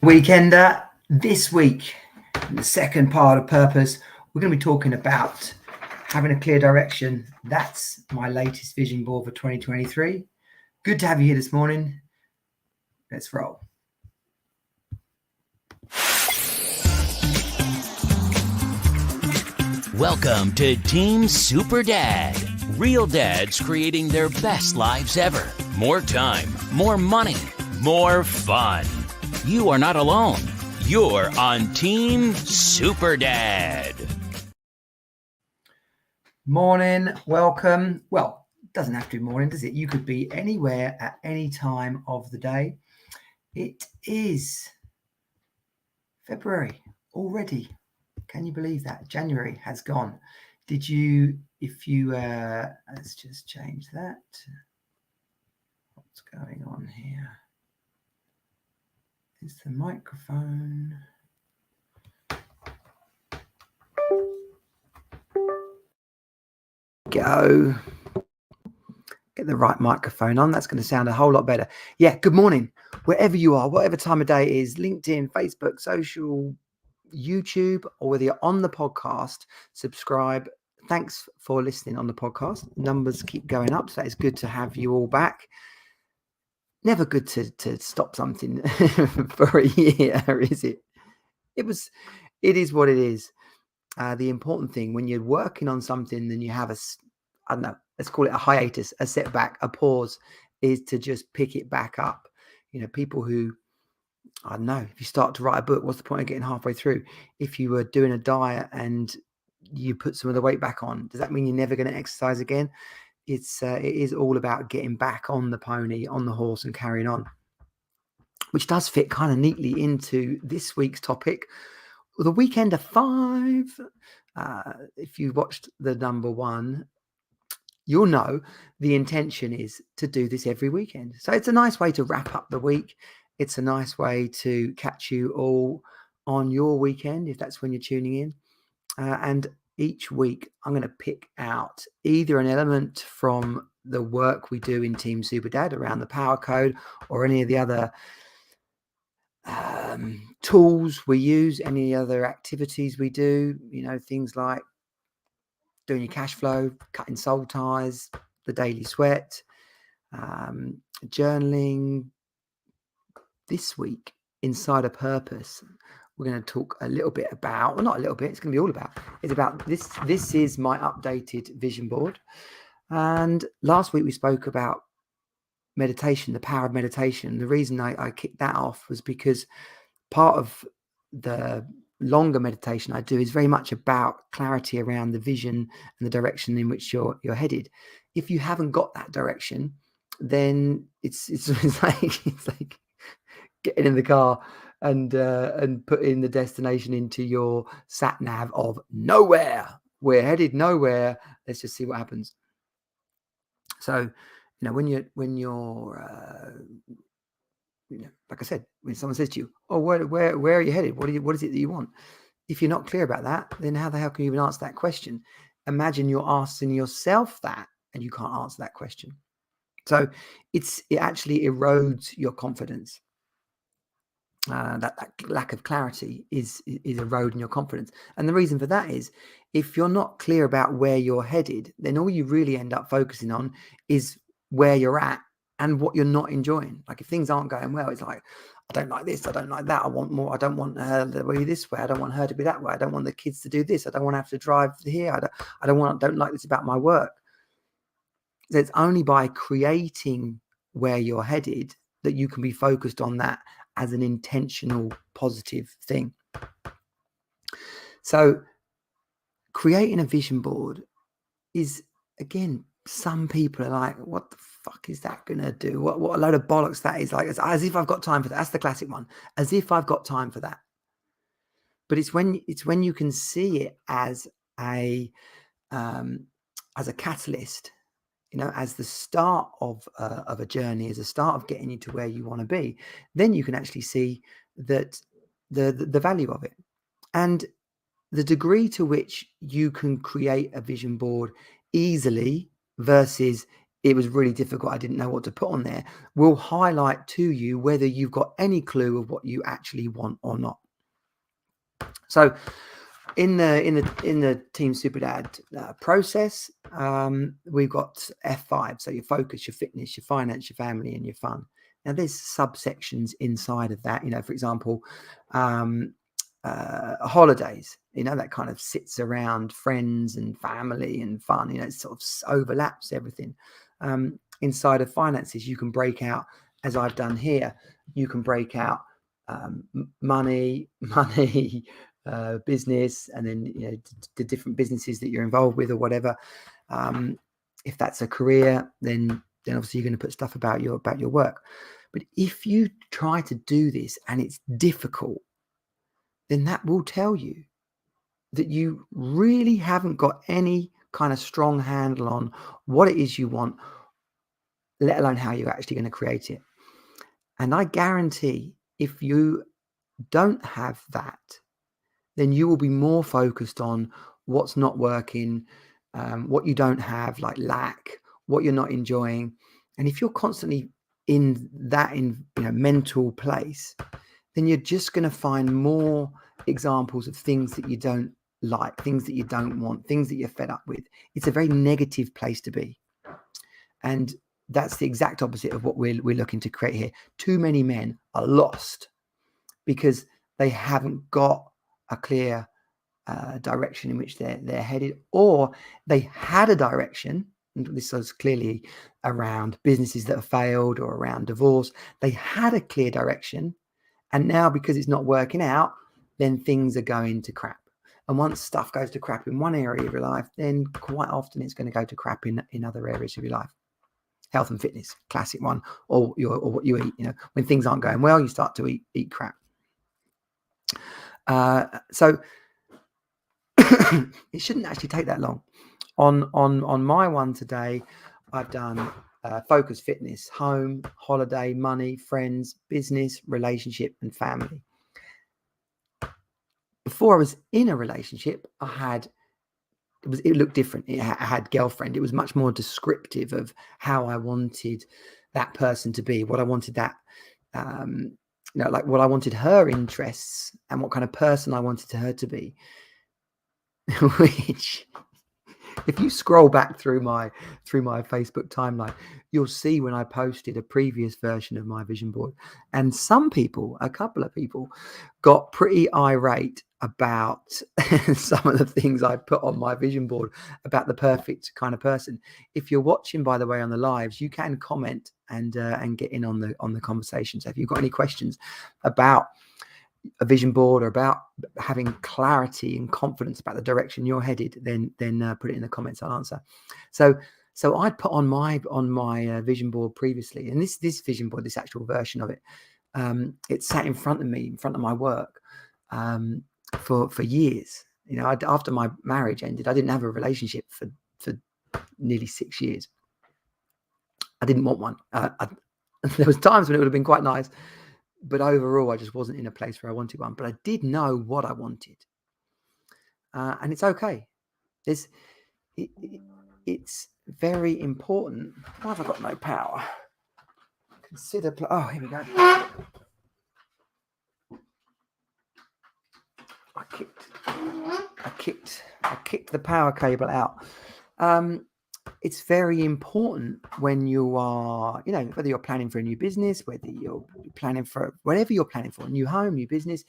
Weekender. This week, in the second part of Purpose, we're going to be talking about having a clear direction. That's my latest vision board for 2023. Good to have you here this morning. Let's roll. Welcome to Team Super Dad. Real dads creating their best lives ever. More time, more money, more fun. You are not alone. You're on Team Super Dad. Morning, welcome. Well, it doesn't have to be morning, does it? You could be anywhere at any time of the day. It is February already. Can you believe that? January has gone. Let's just change that. What's going on here? Is the microphone. Go. Get the right microphone on. That's going to sound a whole lot better. Yeah, good morning. Wherever you are, whatever time of day it is, LinkedIn, Facebook, social, YouTube, or whether you're on the podcast, subscribe. Thanks for listening on the podcast. Numbers keep going up, so it's good to have you all back. Never good to stop something for a year, is it? It is what it is. The important thing when you're working on something, then you have let's call it a hiatus, a setback, a pause, is to just pick it back up. You know, people who, I don't know, if you start to write a book, what's the point of getting halfway through? If you were doing a diet and you put some of the weight back on, does that mean you're never going to exercise again? It is all about getting back on the pony, on the horse, and carrying on, which does fit kind of neatly into this week's topic, the weekend of 5. If you watched the number 1, you'll know the intention is to do this every weekend. So it's a nice way to wrap up the week. It's a nice way to catch you all on your weekend, if that's when you're tuning in. And each week, I'm going to pick out either an element from the work we do in Team Super Dad around the power code, or any of the other tools we use, any other activities we do, things like doing your cash flow, cutting soul ties, the daily sweat, journaling. This week, inside a Purpose, we're going to talk a little bit about, well, not a little bit, it's going to be all about, it's about this. This is my updated vision board. And last week we spoke about meditation, the power of meditation. The reason I kicked that off was because part of the longer meditation I do is very much about clarity around the vision and the direction in which you're headed. If you haven't got that direction, then it's like getting in the car and putting the destination into your sat nav of nowhere. We're headed nowhere. Let's just see what happens. So, when you're like I said, when someone says to you, "Oh, where are you headed? What is it that you want?" If you're not clear about that, then how the hell can you even answer that question? Imagine you're asking yourself that and you can't answer that question. So it actually erodes your confidence. That lack of clarity is eroding your confidence. And the reason for that is, if you're not clear about where you're headed, then all you really end up focusing on is where you're at and what you're not enjoying. Like if things aren't going well, it's like, I don't like this, I don't like that, I want more, I don't want her to be this way, I don't want her to be that way, I don't want the kids to do this, I don't want to have to drive here, I don't like this about my work. So it's only by creating where you're headed that you can be focused on that as an intentional positive thing. So creating a vision board is, again, some people are like, what the fuck is that going to do? What a load of bollocks that is. Like, as if I've got time for that. That's the classic one. As if I've got time for that. But it's when you can see it as a catalyst, as the start of a journey, as a start of getting you to where you want to be, then you can actually see that the value of it. And the degree to which you can create a vision board easily versus it was really difficult, I didn't know what to put on there, will highlight to you whether you've got any clue of what you actually want or not. So in the Team Super Dad process, we've got F5. So your focus, your fitness, your finance, your family, and your fun. Now there's subsections inside of that. For example, holidays. That kind of sits around friends and family and fun. It sort of overlaps everything. Inside of finances, you can break out, as I've done here. You can break out money. Business, and then the different businesses that you're involved with or whatever. If that's a career, then obviously you're going to put stuff about your work. But if you try to do this and it's difficult, then that will tell you that you really haven't got any kind of strong handle on what it is you want, let alone how you're actually going to create it. And I guarantee if you don't have that, then you will be more focused on what's not working, what you don't have, like lack, what you're not enjoying. And if you're constantly in that mental place, then you're just going to find more examples of things that you don't like, things that you don't want, things that you're fed up with. It's a very negative place to be. And that's the exact opposite of what we're looking to create here. Too many men are lost because they haven't got a clear direction in which they're headed, or they had a direction. And this was clearly around businesses that have failed or around divorce. They had a clear direction, and now because it's not working out, then things are going to crap. And once stuff goes to crap in one area of your life, then quite often it's going to go to crap in other areas of your life. Health and fitness, classic one, or what you eat. When things aren't going well, you start to eat crap. So it shouldn't actually take that long. On my one today, I've done focus, fitness, home, holiday, money, friends, business, relationship, and family. Before I was in a relationship, it looked different. I had girlfriend. It was much more descriptive of how I wanted that person to be, what I wanted that, like what I wanted her interests and what kind of person I wanted her to be. Which, if you scroll back through my Facebook timeline, you'll see when I posted a previous version of my vision board, and a couple of people got pretty irate about some of the things I put on my vision board about the perfect kind of person. If you're watching, by the way, on the lives, you can comment and get in on the conversation. So if you've got any questions about a vision board or about having clarity and confidence about the direction you're headed, then put it in the comments. I'll answer. So I'd put on my vision board previously, and this vision board, this actual version of it, it sat in front of me, in front of my work, for years. After my marriage ended, I didn't have a relationship for nearly 6 years. I didn't want one. There was times when it would have been quite nice, but overall, I just wasn't in a place where I wanted one. But I did know what I wanted, and it's okay. It's very important. Why have I got no power? Consider. Oh, here we go. I kicked the power cable out. It's very important when you are, whether you're planning for a new business, whether you're planning for whatever you're planning for, a new home, new business,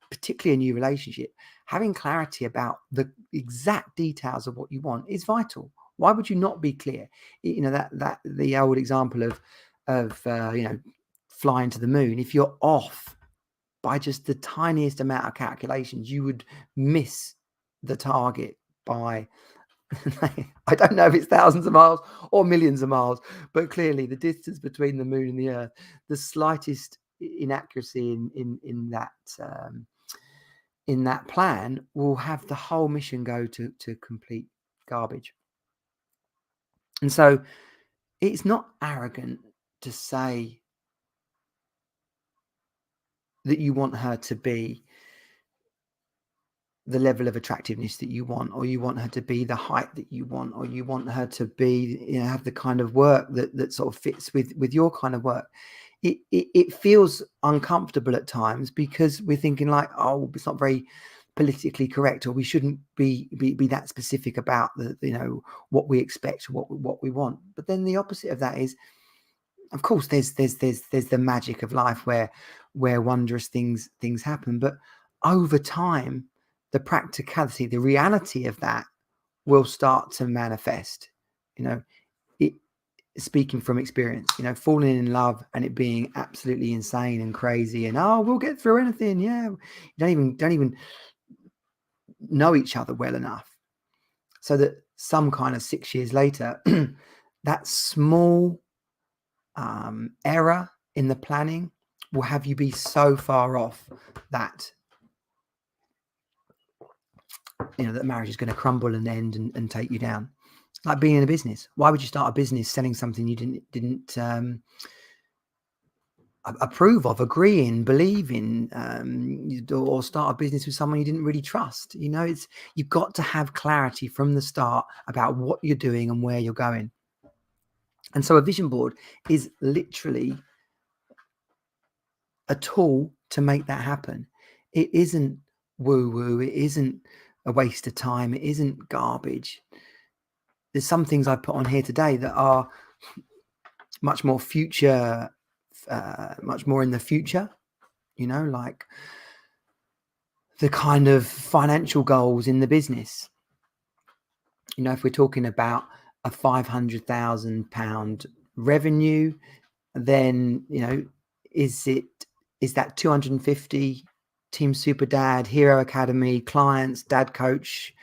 particularly a new relationship, having clarity about the exact details of what you want is vital. Why would you not be clear? That the old example of flying to the moon. If you're off by just the tiniest amount of calculations, you would miss the target by, I don't know if it's thousands of miles or millions of miles, but clearly the distance between the moon and the earth, the slightest inaccuracy in that plan will have the whole mission go to complete garbage. And so it's not arrogant to say that you want her to be the level of attractiveness that you want, or you want her to be the height that you want, or you want her to be, have the kind of work that sort of fits with your kind of work. It feels uncomfortable at times because we're thinking like, oh, it's not very politically correct, or we shouldn't be that specific about the what we expect, what we want. But then the opposite of that is, of course, there's the magic of life where wondrous things happen, but over time, the practicality, the reality of that will start to manifest. It, speaking from experience, falling in love and it being absolutely insane and crazy, and we'll get through anything. Yeah, you don't even know each other well enough, so that some kind of 6 years later, that small error in the planning will have you be so far off that that marriage is going to crumble and end and take you down. It's like being in a business. Why would you start a business selling something you didn't approve of, agree in, believe in, or start a business with someone you didn't really trust? You've got to have clarity from the start about what you're doing and where you're going. And so a vision board is literally a tool to make that happen. It isn't woo-woo. It isn't a waste of time. It isn't garbage. There's some things I put on here today that are much more future, much more in the future, like the kind of financial goals in the business. If we're talking about a £500,000 revenue, then, is that 250 Team Super Dad, Hero Academy clients, Dad Coach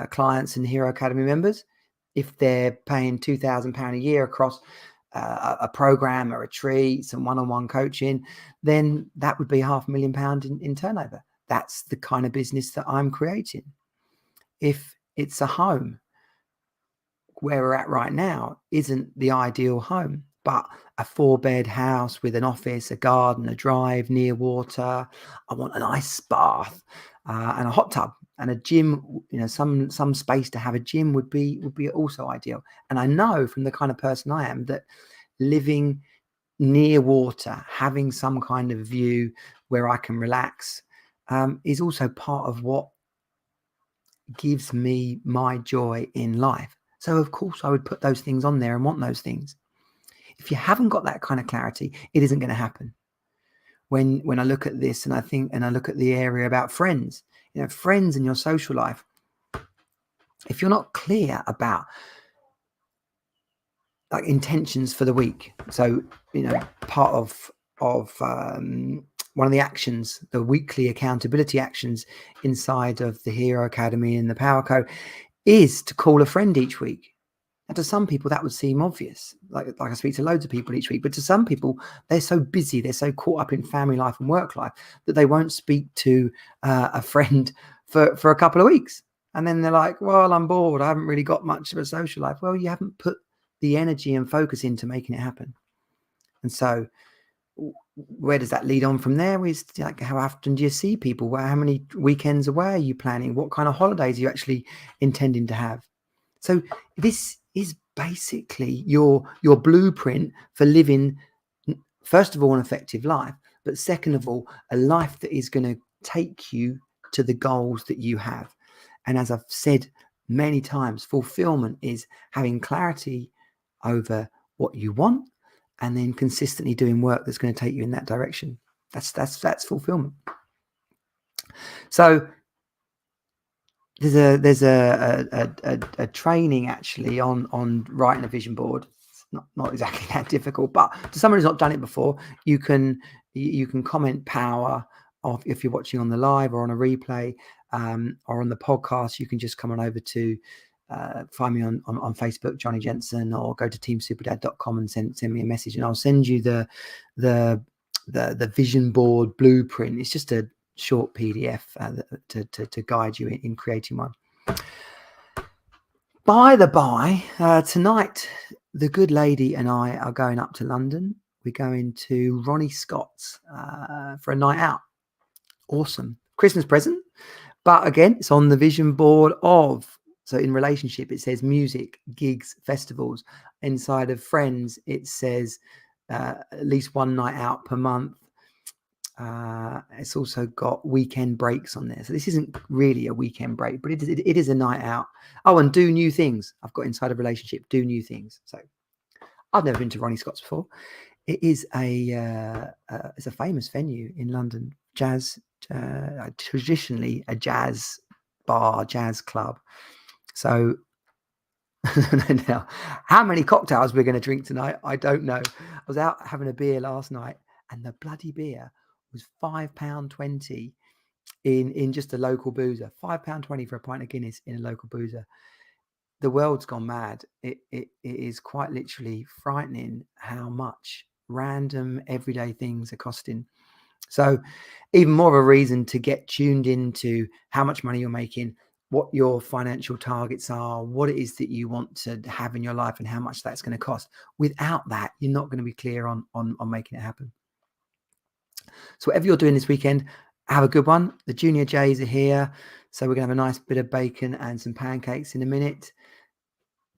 clients and Hero Academy members? If they're paying £2,000 a year across a program, a retreat, some one-on-one coaching, then that would be £500,000 in turnover. That's the kind of business that I'm creating. If it's a home, where we're at right now isn't the ideal home, but a 4-bed house with an office, a garden, a drive, near water. I want an ice bath and a hot tub and a gym. Some space to have a gym would be also ideal. And I know from the kind of person I am that living near water, having some kind of view where I can relax, is also part of what gives me my joy in life. So of course I would put those things on there and want those things. If you haven't got that kind of clarity, it isn't going to happen. When I look at this and I look at the area about friends, friends in your social life, if you're not clear about like intentions for the week, so part of one of the actions, the weekly accountability actions inside of the Hero Academy and the Power Code, is to call a friend each week. And to some people that would seem obvious, like I speak to loads of people each week, but to some people they're so busy, they're so caught up in family life and work life that they won't speak to a friend for a couple of weeks, and then they're like, well, I'm bored, I haven't really got much of a social life. Well, you haven't put the energy and focus into making it happen. And so where does that lead on from there is like, how often do you see people? How many weekends away are you planning? What kind of holidays are you actually intending to have? So this is basically your blueprint for living, first of all, an effective life, but second of all, a life that is going to take you to the goals that you have. And as I've said many times, fulfillment is having clarity over what you want and then consistently doing work that's going to take you in that direction. That's fulfillment. So there's a training actually on writing a vision board. It's not exactly that difficult, but to someone who's not done it before, you can comment power of, if you're watching on the live or on a replay, or on the podcast, you can just come on over to find me on Facebook, Johnny Jensen, or go to teamsuperdad.com and send me a message, and I'll send you the vision board blueprint. It's just a short PDF to guide you in creating one. By the by, tonight the good lady and I are going up to London. We're going to Ronnie Scott's for a night out. Awesome Christmas present. But again, it's on the vision board of, so in relationship, it says music, gigs, festivals. Inside of friends, it says at least one night out per month. It's also got weekend breaks on there. So this isn't really a weekend break, but it is a night out. Oh, and do new things. I've got inside a relationship, do new things. So I've never been to Ronnie Scott's before. It is it's a famous venue in London, jazz, traditionally a jazz bar, jazz club. So now, how many cocktails we're going to drink tonight, I don't know. I was out having a beer last night, and the bloody beer was £5.20 in just a local boozer. £5.20 for a pint of Guinness in a local boozer. The world's gone mad. It is quite literally frightening how much random everyday things are costing. So even more of a reason to get tuned into how much money you're making, what your financial targets are, what it is that you want to have in your life, and how much that's going to cost. Without that, you're not going to be clear on making it happen. So whatever you're doing this weekend, have a good one. The Junior Jays are here, so we're going to have a nice bit of bacon and some pancakes in a minute.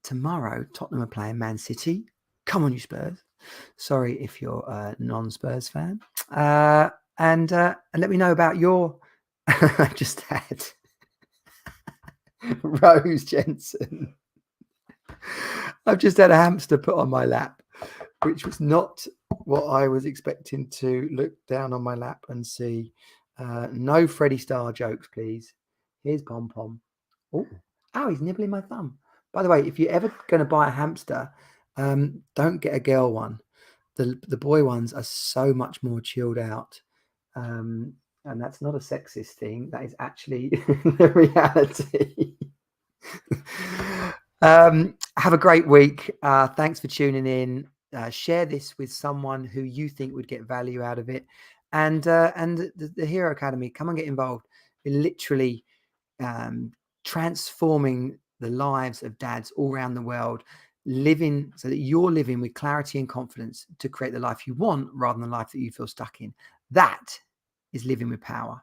Tomorrow, Tottenham are playing Man City. Come on, you Spurs. Sorry if you're a non-Spurs fan. And let me know about your... I just had Rose Jensen. I've just had a hamster put on my lap, which was not what I was expecting to look down on my lap and see. No Freddie Starr jokes, please. Here's Pom Pom. Oh, he's nibbling my thumb. By the way, if you're ever going to buy a hamster, don't get a girl one. The boy ones are so much more chilled out. And that's not a sexist thing. That is actually the reality. Have a great week. Thanks for tuning in. Share this with someone who you think would get value out of it. And the Hero Academy, come and get involved. We're literally transforming the lives of dads all around the world, living so that you're living with clarity and confidence to create the life you want rather than the life that you feel stuck in. That is living with power.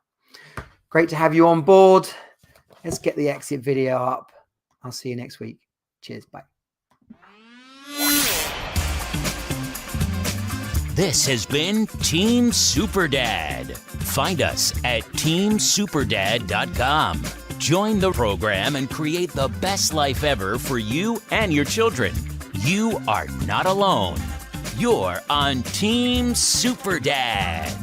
Great to have you on board. Let's get the exit video up. I'll see you next week. Cheers. Bye. This has been Team Superdad. Find us at teamsuperdad.com. Join the program and create the best life ever for you and your children. You are not alone. You're on Team Superdad.